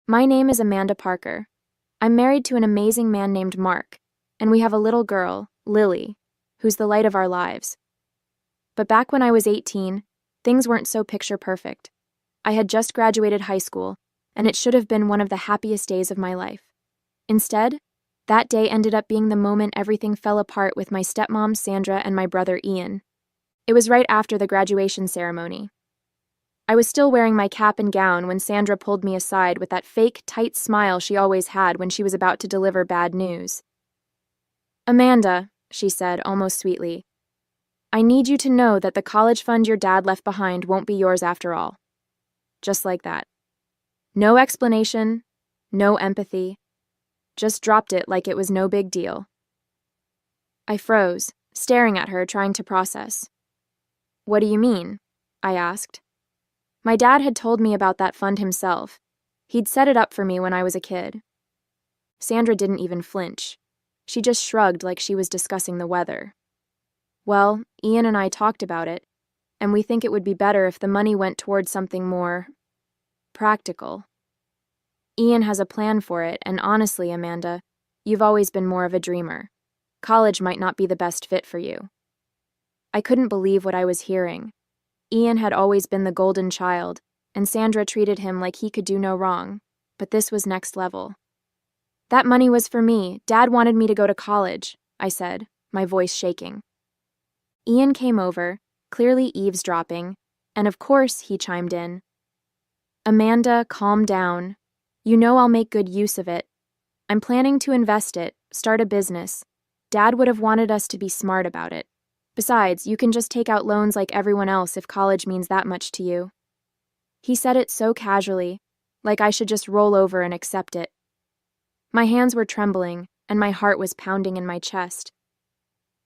My name is Amanda Parker. I'm married to an amazing man named Mark, and we have a little girl, Lily, who's the light of our lives. But back when I was 18, things weren't so picture perfect. I had just graduated high school, and it should have been one of the happiest days of my life. Instead, that day ended up being the moment everything fell apart with my stepmom, Sandra, and my brother, Ian. It was right after the graduation ceremony. I was still wearing my cap and gown when Sandra pulled me aside with that fake, tight smile she always had when she was about to deliver bad news. "Amanda," she said, almost sweetly, "I need you to know that the college fund your dad left behind won't be yours after all." Just like that. No explanation, no empathy. Just dropped it like it was no big deal. I froze, staring at her, trying to process. "What do you mean?" I asked. My dad had told me about that fund himself. He'd set it up for me when I was a kid. Sandra didn't even flinch. She just shrugged like she was discussing the weather. "Well, Ian and I talked about it, and we think it would be better if the money went towards something more practical. Ian has a plan for it, and honestly, Amanda, you've always been more of a dreamer. College might not be the best fit for you." I couldn't believe what I was hearing. Ian had always been the golden child, and Sandra treated him like he could do no wrong, but this was next level. "That money was for me. Dad wanted me to go to college," I said, my voice shaking. Ian came over, clearly eavesdropping, and of course he chimed in. "Amanda, calm down. You know I'll make good use of it. I'm planning to invest it, start a business. Dad would have wanted us to be smart about it. Besides, you can just take out loans like everyone else if college means that much to you." He said it so casually, like I should just roll over and accept it. My hands were trembling, and my heart was pounding in my chest.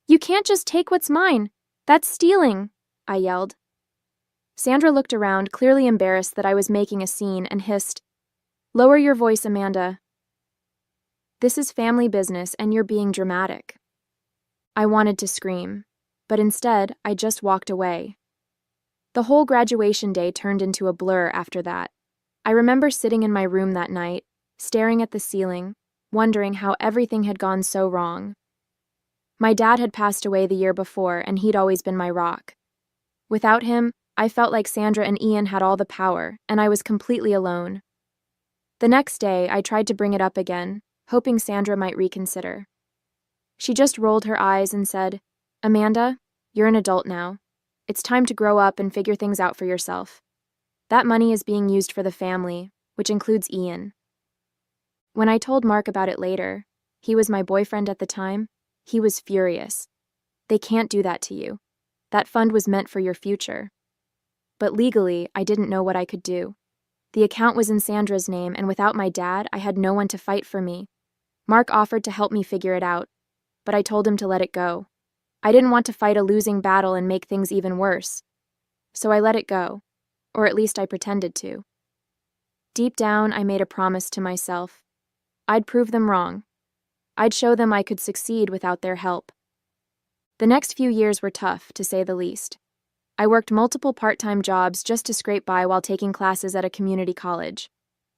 "You can't just take what's mine. That's stealing," I yelled. Sandra looked around, clearly embarrassed that I was making a scene, and hissed, "Lower your voice, Amanda. This is family business, and you're being dramatic." I wanted to scream, but instead, I just walked away. The whole graduation day turned into a blur after that. I remember sitting in my room that night, staring at the ceiling, wondering how everything had gone so wrong. My dad had passed away the year before, and he'd always been my rock. Without him, I felt like Sandra and Ian had all the power, and I was completely alone. The next day, I tried to bring it up again, hoping Sandra might reconsider. She just rolled her eyes and said, "Amanda, you're an adult now. It's time to grow up and figure things out for yourself. That money is being used for the family, which includes Ian." When I told Mark about it later, he was my boyfriend at the time, he was furious. "They can't do that to you. That fund was meant for your future." But legally, I didn't know what I could do. The account was in Sandra's name, and without my dad, I had no one to fight for me. Mark offered to help me figure it out, but I told him to let it go. I didn't want to fight a losing battle and make things even worse. So I let it go, or at least I pretended to. Deep down, I made a promise to myself. I'd prove them wrong. I'd show them I could succeed without their help. The next few years were tough, to say the least. I worked multiple part-time jobs just to scrape by while taking classes at a community college.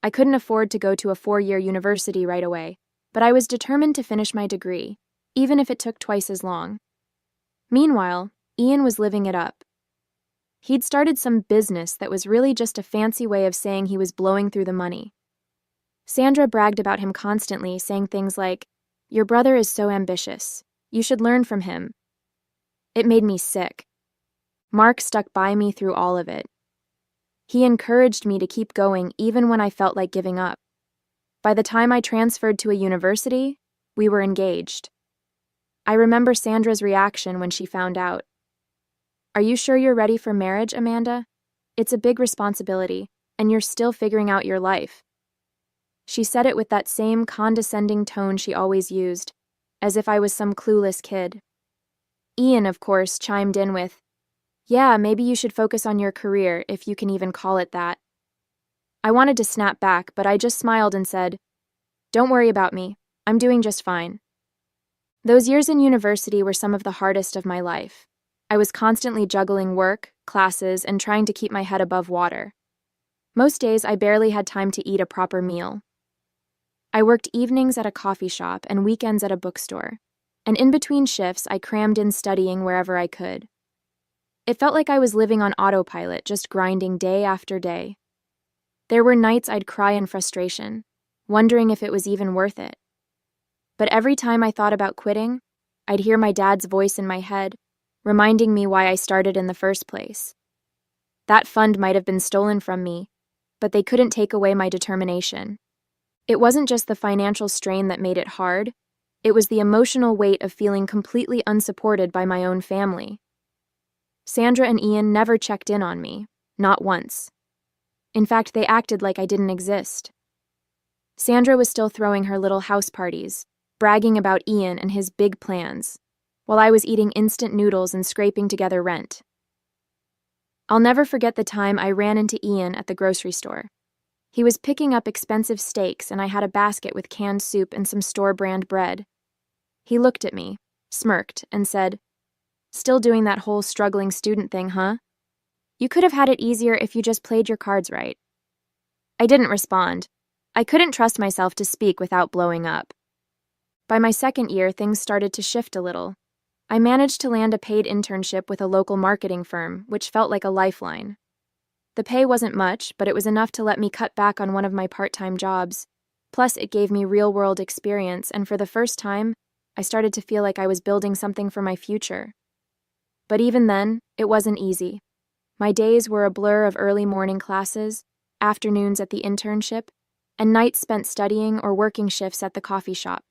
I couldn't afford to go to a 4-year university right away, but I was determined to finish my degree, even if it took twice as long. Meanwhile, Ian was living it up. He'd started some business that was really just a fancy way of saying he was blowing through the money. Sandra bragged about him constantly, saying things like, "Your brother is so ambitious. You should learn from him." It made me sick. Mark stuck by me through all of it. He encouraged me to keep going even when I felt like giving up. By the time I transferred to a university, we were engaged. I remember Sandra's reaction when she found out. "Are you sure you're ready for marriage, Amanda? It's a big responsibility, and you're still figuring out your life." She said it with that same condescending tone she always used, as if I was some clueless kid. Ian, of course, chimed in with, "Yeah, maybe you should focus on your career, if you can even call it that." I wanted to snap back, but I just smiled and said, "Don't worry about me. I'm doing just fine." Those years in university were some of the hardest of my life. I was constantly juggling work, classes, and trying to keep my head above water. Most days, I barely had time to eat a proper meal. I worked evenings at a coffee shop and weekends at a bookstore, and in between shifts, I crammed in studying wherever I could. It felt like I was living on autopilot, just grinding day after day. There were nights I'd cry in frustration, wondering if it was even worth it. But every time I thought about quitting, I'd hear my dad's voice in my head, reminding me why I started in the first place. That fund might have been stolen from me, but they couldn't take away my determination. It wasn't just the financial strain that made it hard, it was the emotional weight of feeling completely unsupported by my own family. Sandra and Ian never checked in on me, not once. In fact, they acted like I didn't exist. Sandra was still throwing her little house parties, bragging about Ian and his big plans, while I was eating instant noodles and scraping together rent. I'll never forget the time I ran into Ian at the grocery store. He was picking up expensive steaks and I had a basket with canned soup and some store-brand bread. He looked at me, smirked, and said, "Still doing that whole struggling student thing, huh? You could have had it easier if you just played your cards right." I didn't respond. I couldn't trust myself to speak without blowing up. By my second year, things started to shift a little. I managed to land a paid internship with a local marketing firm, which felt like a lifeline. The pay wasn't much, but it was enough to let me cut back on one of my part-time jobs. Plus, it gave me real-world experience, and for the first time, I started to feel like I was building something for my future. But even then, it wasn't easy. My days were a blur of early morning classes, afternoons at the internship, and nights spent studying or working shifts at the coffee shop.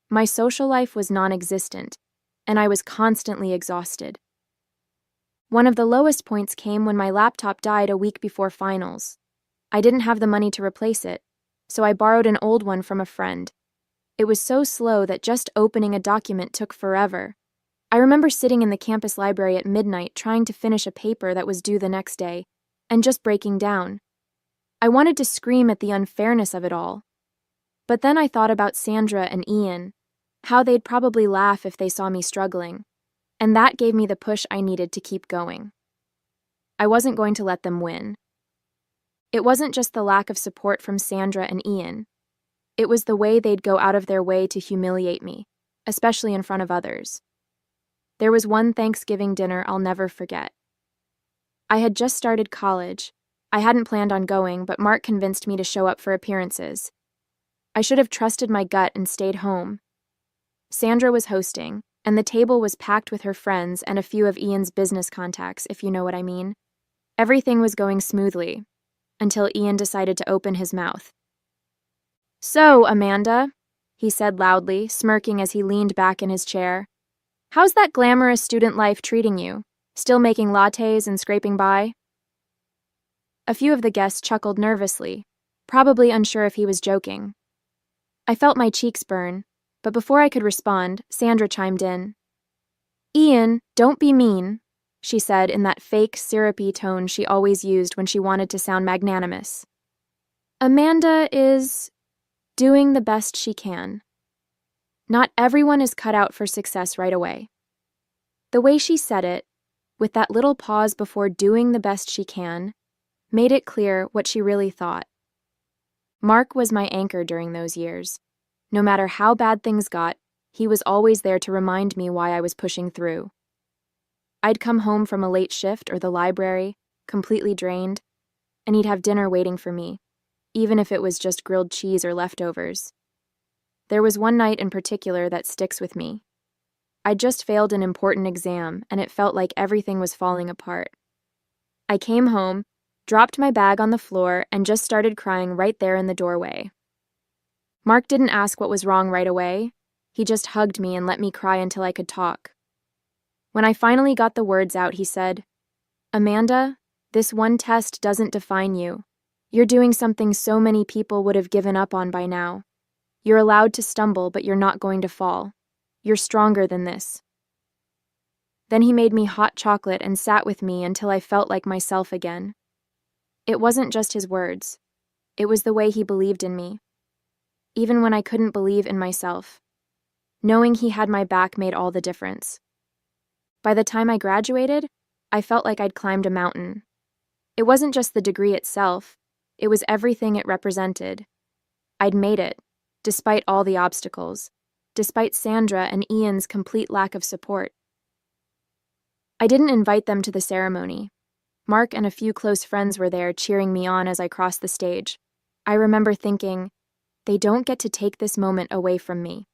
My social life was non-existent, and I was constantly exhausted. One of the lowest points came when my laptop died a week before finals. I didn't have the money to replace it, so I borrowed an old one from a friend. It was so slow that just opening a document took forever. I remember sitting in the campus library at midnight trying to finish a paper that was due the next day, and just breaking down. I wanted to scream at the unfairness of it all. But then I thought about Sandra and Ian, how they'd probably laugh if they saw me struggling, and that gave me the push I needed to keep going. I wasn't going to let them win. It wasn't just the lack of support from Sandra and Ian. It was the way they'd go out of their way to humiliate me, especially in front of others. There was one Thanksgiving dinner I'll never forget. I had just started college. I hadn't planned on going, but Mark convinced me to show up for appearances. I should have trusted my gut and stayed home. Sandra was hosting, and the table was packed with her friends and a few of Ian's business contacts, if you know what I mean. Everything was going smoothly, until Ian decided to open his mouth. "So, Amanda," he said loudly, smirking as he leaned back in his chair, "how's that glamorous student life treating you? Still making lattes and scraping by?" A few of the guests chuckled nervously, probably unsure if he was joking. I felt my cheeks burn, but before I could respond, Sandra chimed in. "Ian, don't be mean," she said in that fake, syrupy tone she always used when she wanted to sound magnanimous. "Amanda is doing the best she can. Not everyone is cut out for success right away." The way she said it, with that little pause before doing the best she can, made it clear what she really thought. Mark was my anchor during those years. No matter how bad things got, he was always there to remind me why I was pushing through. I'd come home from a late shift or the library, completely drained, and he'd have dinner waiting for me, even if it was just grilled cheese or leftovers. There was one night in particular that sticks with me. I'd just failed an important exam, and it felt like everything was falling apart. I came home, dropped my bag on the floor, and just started crying right there in the doorway. Mark didn't ask what was wrong right away. He just hugged me and let me cry until I could talk. When I finally got the words out, he said, "Amanda, this one test doesn't define you. You're doing something so many people would have given up on by now. You're allowed to stumble, but you're not going to fall. You're stronger than this." Then he made me hot chocolate and sat with me until I felt like myself again. It wasn't just his words. It was the way he believed in me. Even when I couldn't believe in myself. Knowing he had my back made all the difference. By the time I graduated, I felt like I'd climbed a mountain. It wasn't just the degree itself, it was everything it represented. I'd made it, despite all the obstacles, despite Sandra and Ian's complete lack of support. I didn't invite them to the ceremony. Mark and a few close friends were there cheering me on as I crossed the stage. I remember thinking, they don't get to take this moment away from me.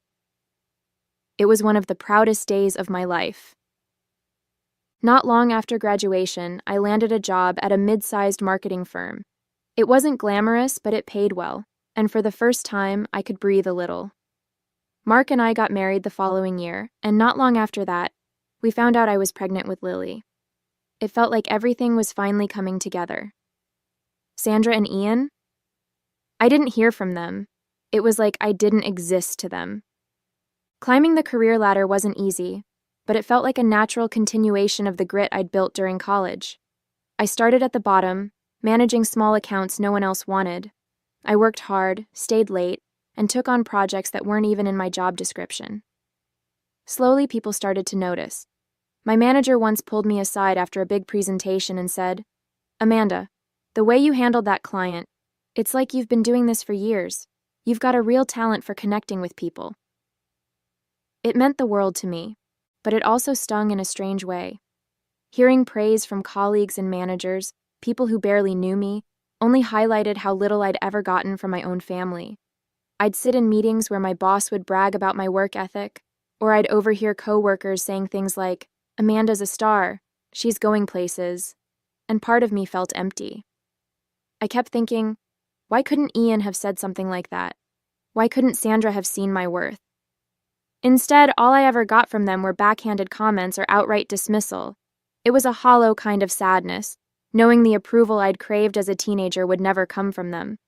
It was one of the proudest days of my life. Not long after graduation, I landed a job at a mid-sized marketing firm. It wasn't glamorous, but it paid well, and for the first time, I could breathe a little. Mark and I got married the following year, and not long after that, we found out I was pregnant with Lily. It felt like everything was finally coming together. Sandra and Ian? I didn't hear from them. It was like I didn't exist to them. Climbing the career ladder wasn't easy, but it felt like a natural continuation of the grit I'd built during college. I started at the bottom, managing small accounts no one else wanted. I worked hard, stayed late, and took on projects that weren't even in my job description. Slowly, people started to notice. My manager once pulled me aside after a big presentation and said, "Amanda, the way you handled that client, it's like you've been doing this for years. You've got a real talent for connecting with people." It meant the world to me, but it also stung in a strange way. Hearing praise from colleagues and managers, people who barely knew me, only highlighted how little I'd ever gotten from my own family. I'd sit in meetings where my boss would brag about my work ethic, or I'd overhear coworkers saying things like, "Amanda's a star, she's going places," and part of me felt empty. I kept thinking, why couldn't Ian have said something like that? Why couldn't Sandra have seen my worth? Instead, all I ever got from them were backhanded comments or outright dismissal. It was a hollow kind of sadness, knowing the approval I'd craved as a teenager would never come from them.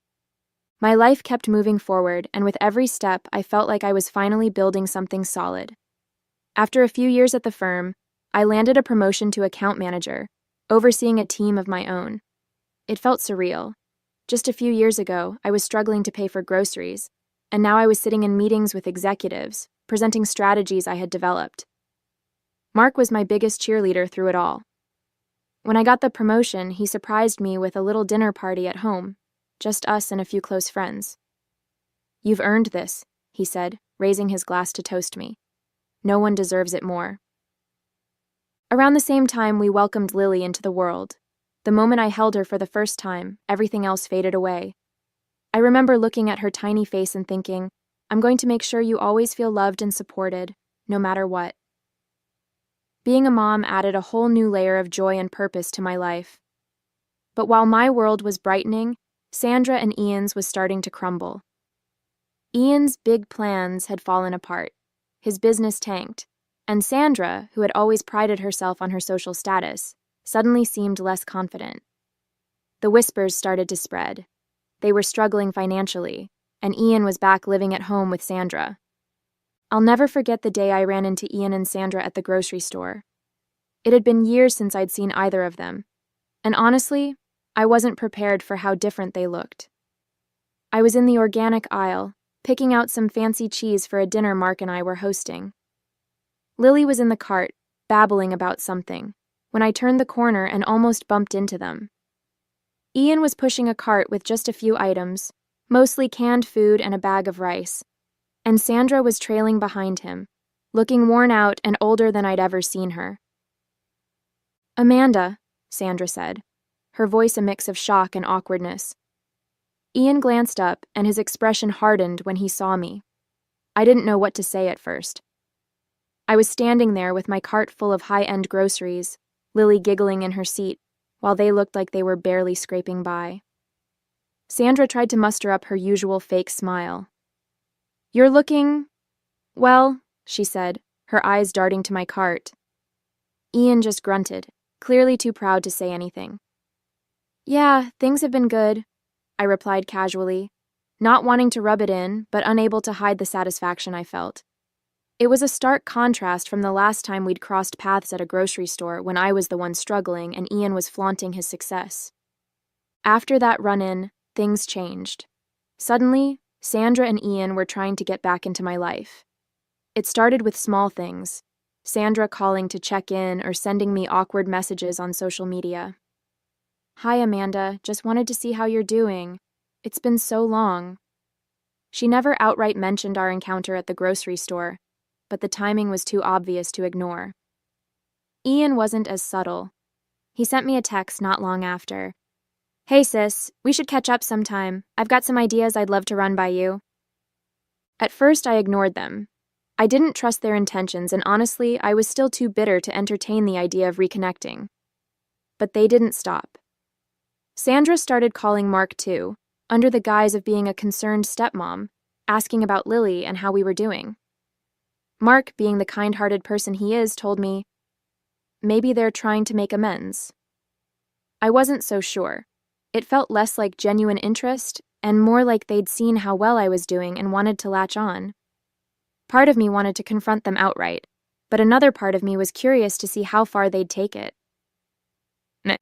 My life kept moving forward, and with every step, I felt like I was finally building something solid. After a few years at the firm, I landed a promotion to account manager, overseeing a team of my own. It felt surreal. Just a few years ago, I was struggling to pay for groceries, and now I was sitting in meetings with executives, presenting strategies I had developed. Mark was my biggest cheerleader through it all. When I got the promotion, he surprised me with a little dinner party at home, just us and a few close friends. "You've earned this," he said, raising his glass to toast me. "No one deserves it more." Around the same time, we welcomed Lily into the world. The moment I held her for the first time, everything else faded away. I remember looking at her tiny face and thinking, I'm going to make sure you always feel loved and supported, no matter what. Being a mom added a whole new layer of joy and purpose to my life. But while my world was brightening, Sandra and Ian's was starting to crumble. Ian's big plans had fallen apart. His business tanked, and Sandra, who had always prided herself on her social status, suddenly seemed less confident. The whispers started to spread. They were struggling financially, and Ian was back living at home with Sandra. I'll never forget the day I ran into Ian and Sandra at the grocery store. It had been years since I'd seen either of them, and honestly, I wasn't prepared for how different they looked. I was in the organic aisle, picking out some fancy cheese for a dinner Mark and I were hosting. Lily was in the cart, babbling about something, when I turned the corner and almost bumped into them. Ian was pushing a cart with just a few items, mostly canned food and a bag of rice, and Sandra was trailing behind him, looking worn out and older than I'd ever seen her. "Amanda," Sandra said, her voice a mix of shock and awkwardness. Ian glanced up, and his expression hardened when he saw me. I didn't know what to say at first. I was standing there with my cart full of high-end groceries, Lily giggling in her seat, while they looked like they were barely scraping by. Sandra tried to muster up her usual fake smile. "You're looking... well," she said, her eyes darting to my cart. Ian just grunted, clearly too proud to say anything. "Yeah, things have been good," I replied casually, not wanting to rub it in, but unable to hide the satisfaction I felt. It was a stark contrast from the last time we'd crossed paths at a grocery store when I was the one struggling and Ian was flaunting his success. After that run-in, things changed. Suddenly, Sandra and Ian were trying to get back into my life. It started with small things, Sandra calling to check in or sending me awkward messages on social media. "Hi, Amanda, just wanted to see how you're doing. It's been so long." She never outright mentioned our encounter at the grocery store, but the timing was too obvious to ignore. Ian wasn't as subtle. He sent me a text not long after. "Hey sis, we should catch up sometime. I've got some ideas I'd love to run by you." At first I ignored them. I didn't trust their intentions, and honestly, I was still too bitter to entertain the idea of reconnecting. But they didn't stop. Sandra started calling Mark too, under the guise of being a concerned stepmom, asking about Lily and how we were doing. Mark, being the kind-hearted person he is, told me, maybe they're trying to make amends. I wasn't so sure. It felt less like genuine interest and more like they'd seen how well I was doing and wanted to latch on. Part of me wanted to confront them outright, but another part of me was curious to see how far they'd take it.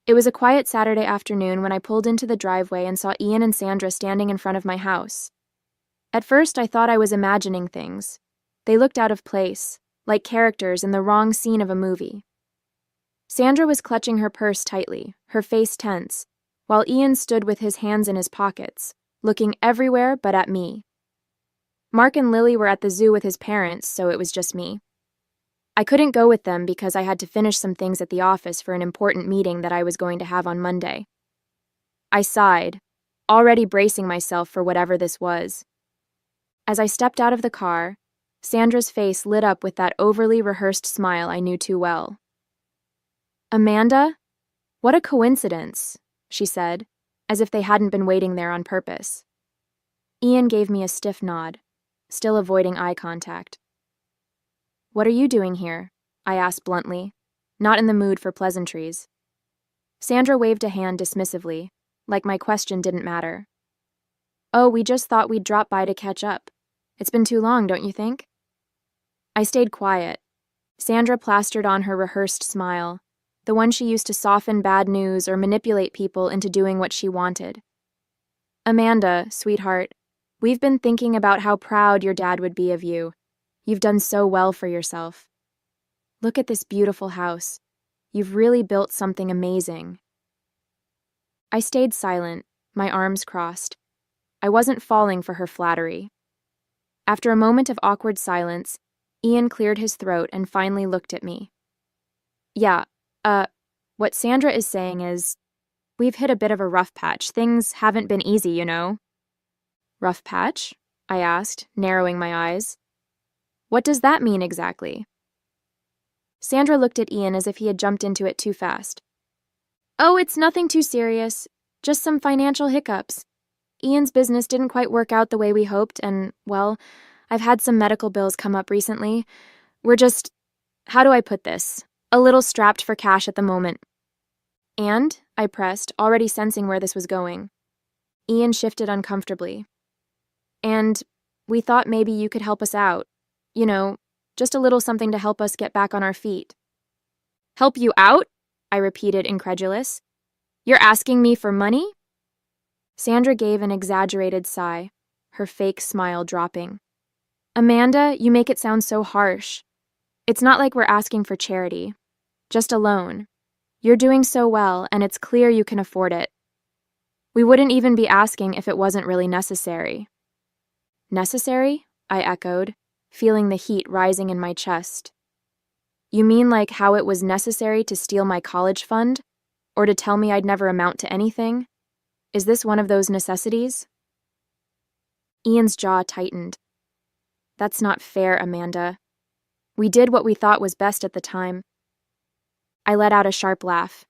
It was a quiet Saturday afternoon when I pulled into the driveway and saw Ian and Sandra standing in front of my house. At first, I thought I was imagining things. They looked out of place, like characters in the wrong scene of a movie. Sandra was clutching her purse tightly, her face tense, while Ian stood with his hands in his pockets, looking everywhere but at me. Mark and Lily were at the zoo with his parents, so it was just me. I couldn't go with them because I had to finish some things at the office for an important meeting that I was going to have on Monday. I sighed, already bracing myself for whatever this was. As I stepped out of the car, Sandra's face lit up with that overly rehearsed smile I knew too well. "Amanda? What a coincidence," she said, as if they hadn't been waiting there on purpose. Ian gave me a stiff nod, still avoiding eye contact. "What are you doing here?" I asked bluntly, not in the mood for pleasantries. Sandra waved a hand dismissively, like my question didn't matter. "Oh, we just thought we'd drop by to catch up. It's been too long, don't you think?" I stayed quiet. Sandra plastered on her rehearsed smile, the one she used to soften bad news or manipulate people into doing what she wanted. "Amanda, sweetheart, we've been thinking about how proud your dad would be of you. You've done so well for yourself. Look at this beautiful house. You've really built something amazing." I stayed silent, my arms crossed. I wasn't falling for her flattery. After a moment of awkward silence, Ian cleared his throat and finally looked at me. "Yeah, what Sandra is saying is, we've hit a bit of a rough patch. Things haven't been easy, you know." "Rough patch?" I asked, narrowing my eyes. "What does that mean exactly?" Sandra looked at Ian as if he had jumped into it too fast. "Oh, it's nothing too serious. Just some financial hiccups. Ian's business didn't quite work out the way we hoped, and, well, I've had some medical bills come up recently. We're just, how do I put this, a little strapped for cash at the moment." "And?" I pressed, already sensing where this was going. Ian shifted uncomfortably. "And we thought maybe you could help us out. You know, just a little something to help us get back on our feet." "Help you out?" I repeated, incredulous. "You're asking me for money?" Sandra gave an exaggerated sigh, her fake smile dropping. "Amanda, you make it sound so harsh. It's not like we're asking for charity. Just a loan. You're doing so well, and it's clear you can afford it. We wouldn't even be asking if it wasn't really necessary." "Necessary?" I echoed, feeling the heat rising in my chest. "You mean like how it was necessary to steal my college fund? Or to tell me I'd never amount to anything? Is this one of those necessities?" Ian's jaw tightened. "That's not fair, Amanda. We did what we thought was best at the time." I let out a sharp laugh.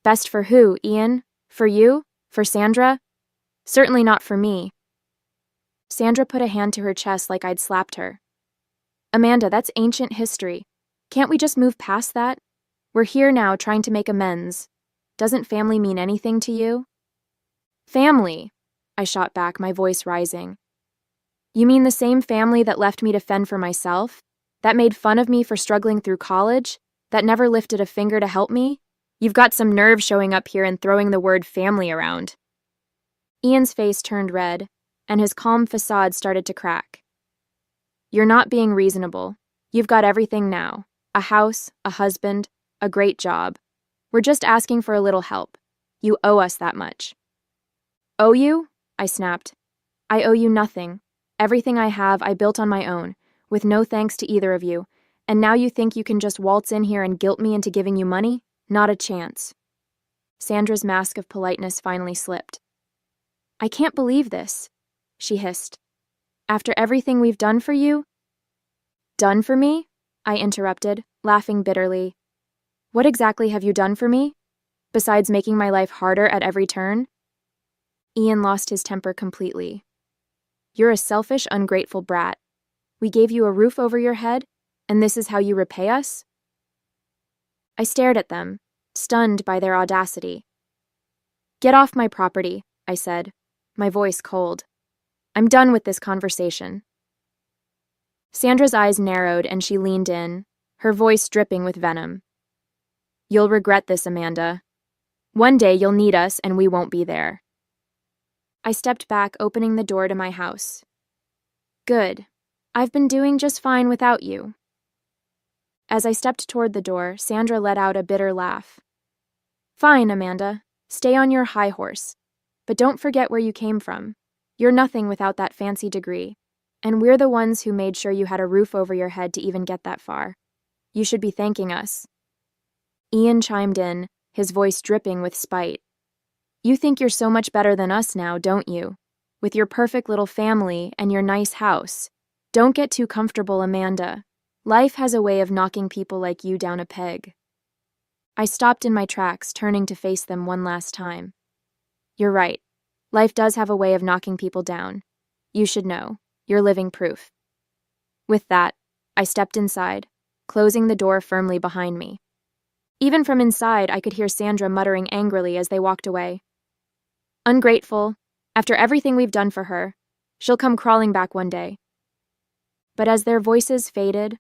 "Best for who, Ian? For you? For Sandra? Certainly not for me." Sandra put a hand to her chest like I'd slapped her. "Amanda, that's ancient history. Can't we just move past that? We're here now trying to make amends. Doesn't family mean anything to you?" "Family?" I shot back, my voice rising. "You mean the same family that left me to fend for myself? That made fun of me for struggling through college? That never lifted a finger to help me? You've got some nerve showing up here and throwing the word family around." Ian's face turned red, and his calm facade started to crack. "You're not being reasonable. You've got everything now. A house, a husband, a great job. We're just asking for a little help. You owe us that much." "Owe you?" I snapped. "I owe you nothing. Everything I have I built on my own, with no thanks to either of you, and now you think you can just waltz in here and guilt me into giving you money? Not a chance." Sandra's mask of politeness finally slipped. "I can't believe this," she hissed. "After everything we've done for you?" "Done for me?" I interrupted, laughing bitterly. "What exactly have you done for me? Besides making my life harder at every turn?" Ian lost his temper completely. "You're a selfish, ungrateful brat. We gave you a roof over your head, and this is how you repay us?" I stared at them, stunned by their audacity. "Get off my property," I said, my voice cold. "I'm done with this conversation." Sandra's eyes narrowed and she leaned in, her voice dripping with venom. "You'll regret this, Amanda. One day you'll need us and we won't be there." I stepped back, opening the door to my house. "Good. I've been doing just fine without you." As I stepped toward the door, Sandra let out a bitter laugh. "Fine, Amanda. Stay on your high horse. But don't forget where you came from. You're nothing without that fancy degree. And we're the ones who made sure you had a roof over your head to even get that far. You should be thanking us." Ian chimed in, his voice dripping with spite. "You think you're so much better than us now, don't you? With your perfect little family and your nice house. Don't get too comfortable, Amanda. Life has a way of knocking people like you down a peg." I stopped in my tracks, turning to face them one last time. "You're right. Life does have a way of knocking people down. You should know. You're living proof." With that, I stepped inside, closing the door firmly behind me. Even from inside, I could hear Sandra muttering angrily as they walked away. "Ungrateful. After everything we've done for her, she'll come crawling back one day." But as their voices faded,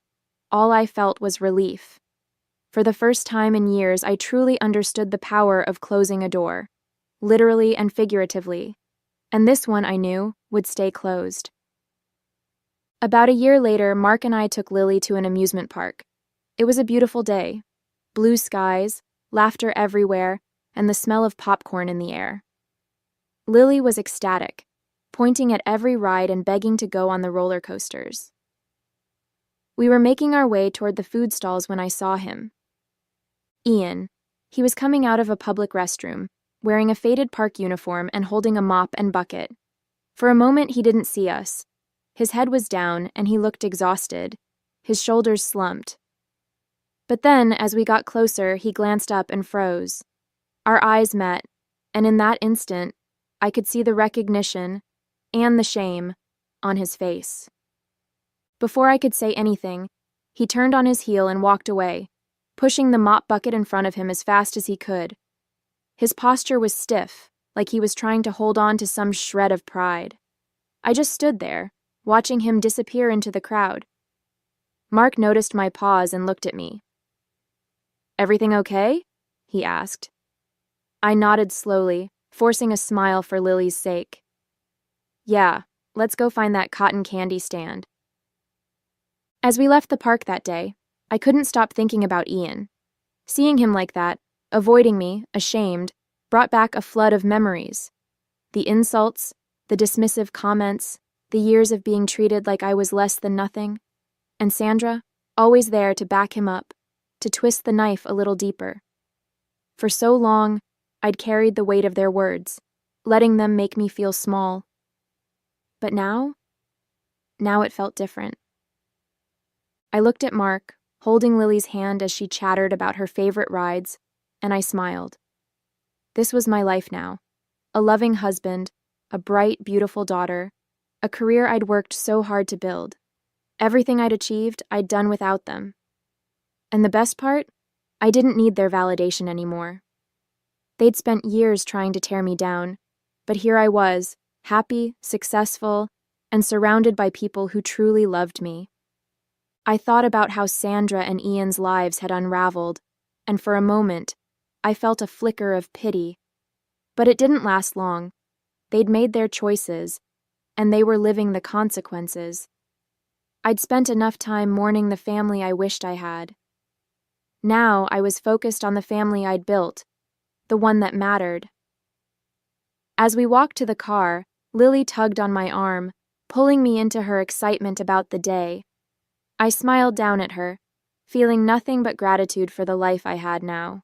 all I felt was relief. For the first time in years, I truly understood the power of closing a door, literally and figuratively, and this one, I knew, would stay closed. About a year later, Mark and I took Lily to an amusement park. It was a beautiful day. Blue skies, laughter everywhere, and the smell of popcorn in the air. Lily was ecstatic, pointing at every ride and begging to go on the roller coasters. We were making our way toward the food stalls when I saw him. Ian. He was coming out of a public restroom, wearing a faded park uniform and holding a mop and bucket. For a moment he didn't see us. His head was down and he looked exhausted, his shoulders slumped. But then, as we got closer, he glanced up and froze. Our eyes met, and in that instant, I could see the recognition, and the shame, on his face. Before I could say anything, he turned on his heel and walked away, pushing the mop bucket in front of him as fast as he could. His posture was stiff, like he was trying to hold on to some shred of pride. I just stood there, watching him disappear into the crowd. Mark noticed my pause and looked at me. "Everything okay?" he asked. I nodded slowly, forcing a smile for Lily's sake. "Yeah, let's go find that cotton candy stand." As we left the park that day, I couldn't stop thinking about Ian. Seeing him like that, avoiding me, ashamed, brought back a flood of memories. The insults, the dismissive comments, the years of being treated like I was less than nothing, and Sandra, always there to back him up, to twist the knife a little deeper. For so long, I'd carried the weight of their words, letting them make me feel small. But now it felt different. I looked at Mark, holding Lily's hand as she chattered about her favorite rides, and I smiled. This was my life now. A loving husband, a bright, beautiful daughter, a career I'd worked so hard to build. Everything I'd achieved, I'd done without them. And the best part? I didn't need their validation anymore. They'd spent years trying to tear me down, but here I was, happy, successful, and surrounded by people who truly loved me. I thought about how Sandra and Ian's lives had unraveled, and for a moment, I felt a flicker of pity. But it didn't last long. They'd made their choices, and they were living the consequences. I'd spent enough time mourning the family I wished I had. Now I was focused on the family I'd built, the one that mattered, As we walked to the car, Lily tugged on my arm, pulling me into her excitement about the day. I smiled down at her, feeling nothing but gratitude for the life I had now.